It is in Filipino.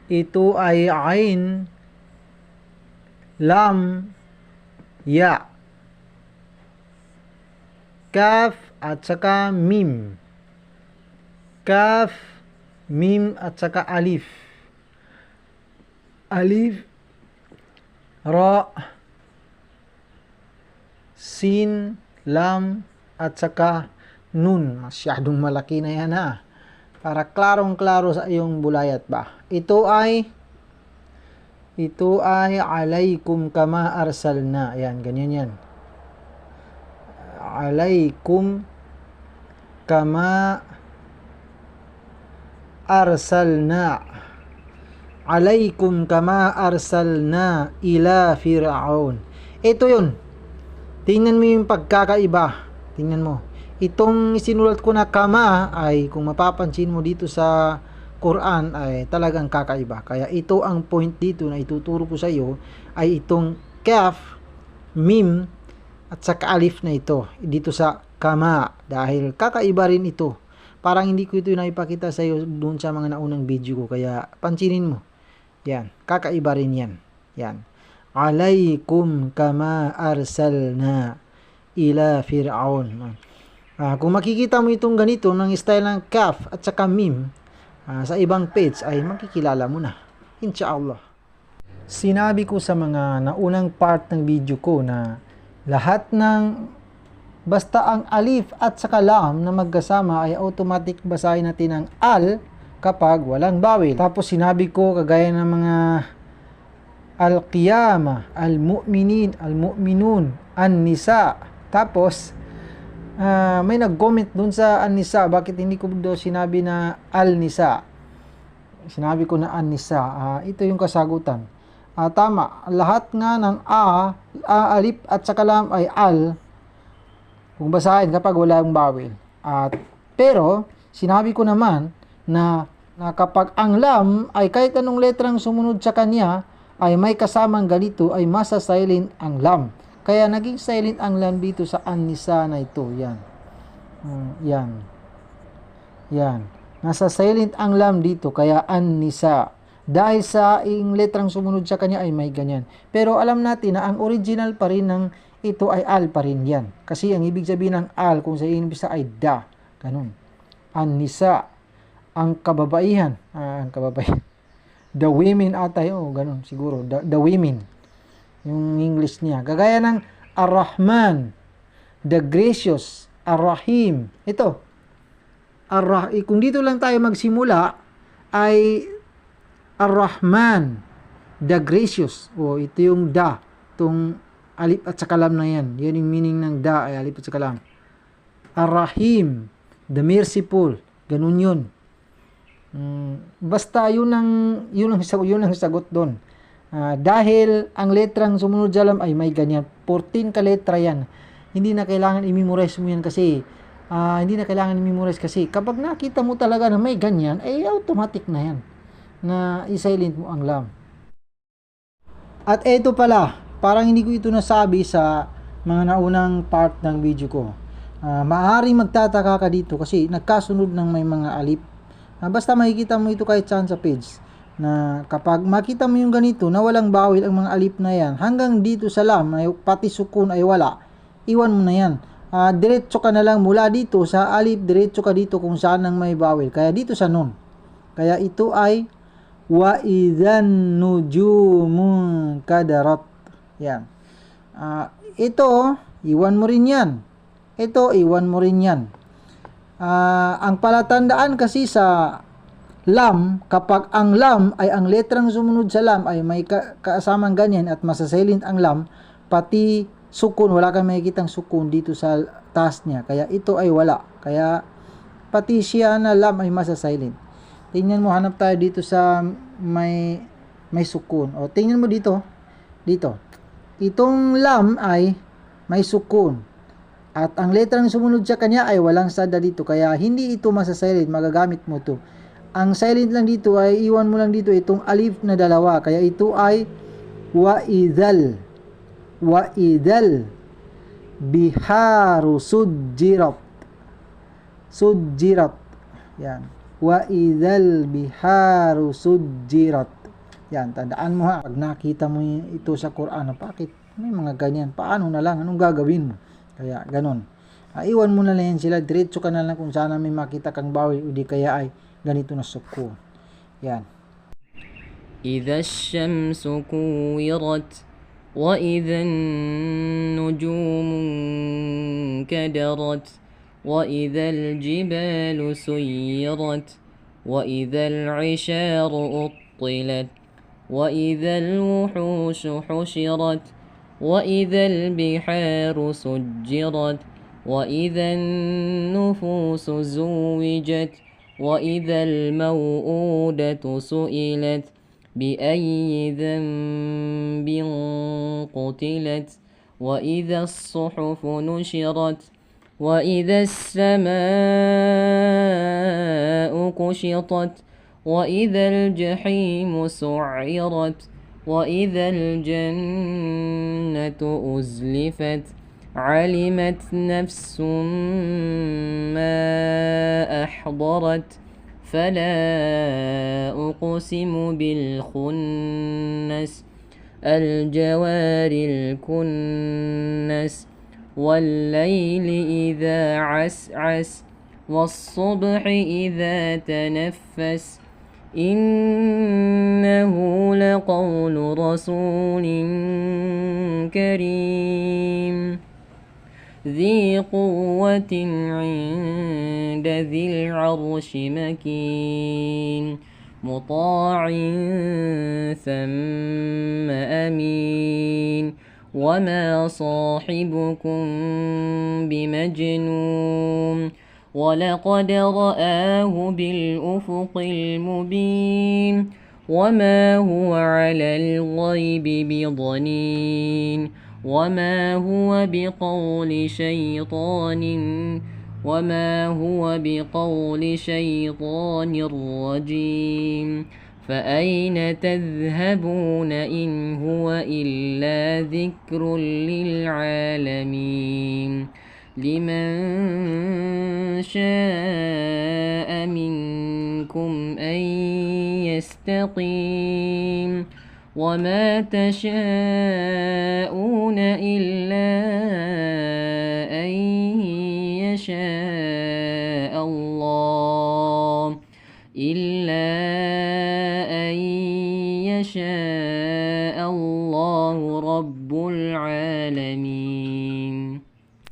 Ito ay ain, lam, ya, kaf at saka mim. Kaf, mim at saka alif. Alif, ra, sin, lam at saka nun. Masyadong malaki na yan ha, para klarong-klaro sa iyong bulayat ba. Ito ay alaykum kama arsalna. Yan, ganyan yan. Alaykum kama arsalna. Alaykum kama arsalna ila Fir'aun. Ito yun. Tingnan mo yung pagkakaiba. Tingnan mo. Itong isinulat ko na kama ay, kung mapapansin mo dito sa Quran, ay talagang kakaiba. Kaya ito ang point dito na ituturo ko sa iyo, ay itong kaf, mim at saka alif na ito dito sa kama, dahil kakaiba rin ito. Parang hindi ko ito naipakita sa iyo doon sa mga naunang video ko, kaya pansinin mo. Yan, kakaiba rin yan. Yan. Alaykum kama arsalna ila Fir'aun. Kung makikita mo itong ganito ng style ng kaf at saka mim sa ibang page, ay makikilala mo na, inshallah. Sinabi ko sa mga naunang part ng video ko na lahat ng basta ang alif at saka lam na magkasama ay automatic basahin natin ang al kapag walang bawel. Tapos sinabi ko kagaya ng mga al-qiyamah, al-mu'minin, al-mu'minun, an-nisa. Tapos may nag-comment dun sa an-nisa, bakit hindi ko daw sinabi na al-nisa. Sinabi ko na an-nisa. Ito yung kasagutan. Tama, lahat nga ng alif at saka lam ay al kung basahin kapag wala yung bawel. Pero sinabi ko naman na kapag ang lam ay kahit anong letrang sumunod sa kanya ay may kasamang ganito, ay masa-silent ang lam. Kaya naging silent ang lam dito sa an-nisa na ito. Yan. Yan. Nasa silent ang lam dito, kaya an-nisa. Dahil sa letrang sumunod sa kanya ay may ganyan. Pero alam natin na ang original pa rin ng ito ay al pa rin yan. Kasi ang ibig sabihin ng al kung sa inibisa ay da. Ganun. An-nisa. Ang kababaihan. Ang kababaihan. The women ata yun. Ganun siguro. The women. Yung English niya. Gagaya ng Ar-Rahman. The gracious. Ar-Rahim. Ito. Kung dito lang tayo magsimula ay Ar-Rahman. The gracious. Ito yung da. Itong alif at saka lam na yan. Yan yung meaning ng da ay alif at saka lam. Ar-Rahim. The merciful. Ganun yun. Basta yun ang sagot doon. Dahil ang letrang sumunod sa lam ay may ganyan. 14 ka letra yan. Hindi na kailangan i-memorize mo yan kasi kapag nakita mo talaga na may ganyan, ay automatic na yan na i-silent mo ang lam. At eto pala, parang hindi ko ito nasabi sa mga naunang part ng video ko. Maaaring magtataka ka dito kasi nagkasunod ng may mga alif. Basta makikita mo ito kahit saan sa page, na kapag makita mo yung ganito na walang bawil ang mga alif na yan, hanggang dito sa lam, pati sukun ay wala, iwan mo na yan. Diretso ka na lang mula dito sa alif, diretso ka dito kung saan ang may bawil. Kaya dito sa nun. Kaya ito ay wa idhan nujumun kadarat. Yan. Ito, iwan mo rin yan. Ito, iwan mo rin yan. Ang palatandaan kasi sa lam, kapag ang lam ay ang letrang sumunod sa lam ay may kasamang ganyan at masasilent ang lam, pati sukun, wala kang makikitang sukun dito sa taas niya. Kaya ito ay wala. Kaya pati siya na lam ay masasilent. Tingnan mo, hanap tayo dito sa may sukun. Tingnan mo dito. Itong lam ay may sukun. At ang letrang sumunod sa kanya ay walang sada dito. Kaya hindi ito masasilent. Magagamit mo ito. Ang silent lang dito ay iwan mo lang dito itong alif na dalawa. Kaya ito ay wa'idhal. Wa'idhal biharu sujjirat. Sujjirat. Yan. Wa'idhal biharu sujjirat. Yan, tandaan mo ha, pag nakita mo ito sa Quran, bakit may mga ganyan, paano na lang, anong gagawin mo? Kaya ganon. Iwan mo na lang yan sila, diretso ka na lang kung sana may makita kang bawi o di kaya ay ganito na sukun. Yan. إذا الشمس كورت وإذا النجوم انكدرت وإذا الجبال سيرت وإذا العشار أطلت وإذا الوحوش حشرت وإذا البحار سجرت وإذا النفوس زوجت وإذا الموءودة سئلت بأي ذنب قتلت وإذا الصحف نشرت وإذا السماء كشطت وإذا الجحيم سعرت وإذا الجنة أزلفت علمت نفس ما أحضرت فلا أقسم بالخنس الجوار الكنس والليل إذا عسعس والصبح إذا تنفس إنه لقول رسول كريم ذي قوة عند ذي العرش مكين مطاع ثم أمين وما صاحبكم بمجنون ولقد رآه بالأفق المبين وما هو على الغيب بضنين وما هو بقول شيطان رجيم فأين تذهبون إن هو إلا ذكر للعالمين لمن شاء منكم أن يستقيم وما تشاءون إلا أن يشاء الله